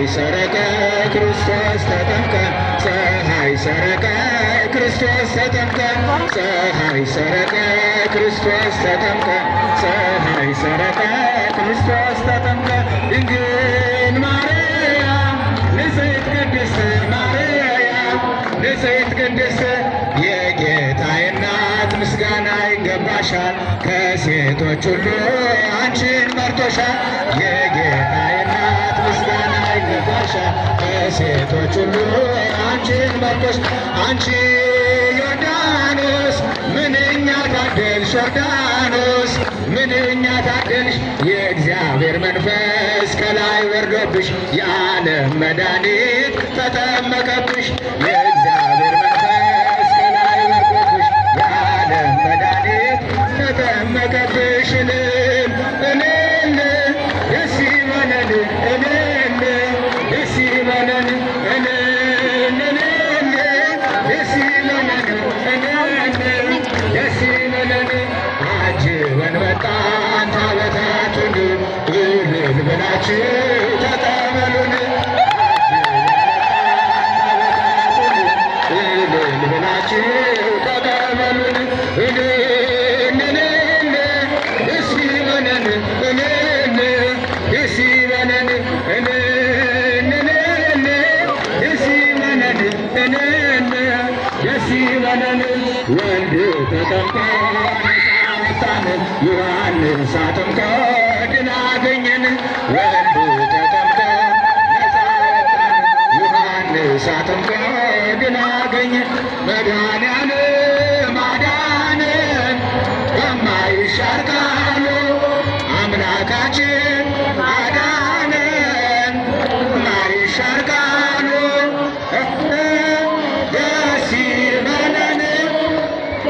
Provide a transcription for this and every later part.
ሰረቀ ክርስቶስ ተጠምቀ ፀሐይ ሰረቀ ክርስቶስ ተጠምቀ ፀሐይ ሰረቀ ክርስቶስ ተጠምቀ ፀሐይ ሰረቀ ክርስቶስ ተጠምቀ ድንግል ማርያም ንጽሕት ቅድስት ማርያም ንጽሕት ቅድስት የጌታዬ እናት ምስጋና ይገባሻል ከሴቶች ሁሉ አንቺን መርጦሻል የጌታዬ እናት ምስጋና ይገባሻል ከሴቶች ሁሉ አንቺን መርጦሽ አንቺ ዮርዳኖስ ምንኛ ታደልሽ ዮርዳኖስ ምንኛ ታደልሽ የእግዚአብሔር መንፈስ ከላይ ወርዶብሽ የዓለም መድኃኒት ተጠመቀብሽ የእግዚአብሔር መንፈስ ከላይ ወርዶብሽ የዓለም መድኃኒት ተጠመቀብሽ እልል እልል ደስ ይበለን እልል ደስ ይበለን እልል እልል ደስ ይበለን እልል ደስ ይበለን አጅበን መጣን ታቦታቱን እልል ብላችሁ ተቀበሉን እልል ብላችሁ ተቀበሉን እልል እልል ደስ ይበለን እልል ደስ ይበለን እልል እልል ደስ ይበለን እልል ደስ ይበለን ወልድ ተጠምቆ ዮሐንስ አጥምቆ ድል አገኘን ወልድ ተጠምቆ ነፃ ወጣን ዮሐንስ አጥምቆ ድል አገኘን መድኃኒዓለም አዳነን በማይሻር ቃሉ አምላካችን አዳነን በማይሻር ቃሉ ደስ ይበለን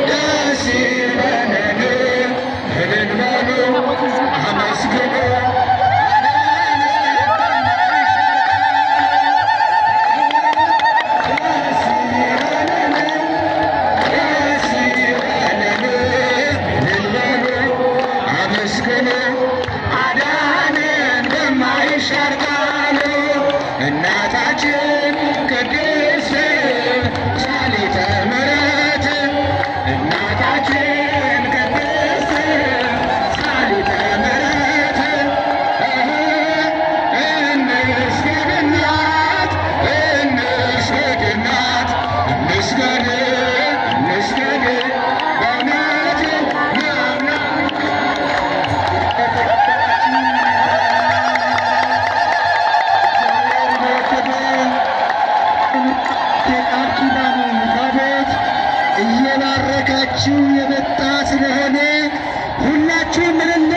ደስ ይበለን እልል በሉ አመስግኑ ደስ ይበለን እልል በሉ አመስግኑ አዳነን በማይሻር ቃሉ እናታችን ቅድስት ሰዓሊተ ምሕረት እናታችን ቅድስት ሰዓሊተ ምሕረት እንስገድናት እንስገድናት እንስገድ እንስገድ በእውነት የቃል ኪዳኑ ታቦት እየባረካችሁ የመጣ ስለሆነ ሁላችሁም እልል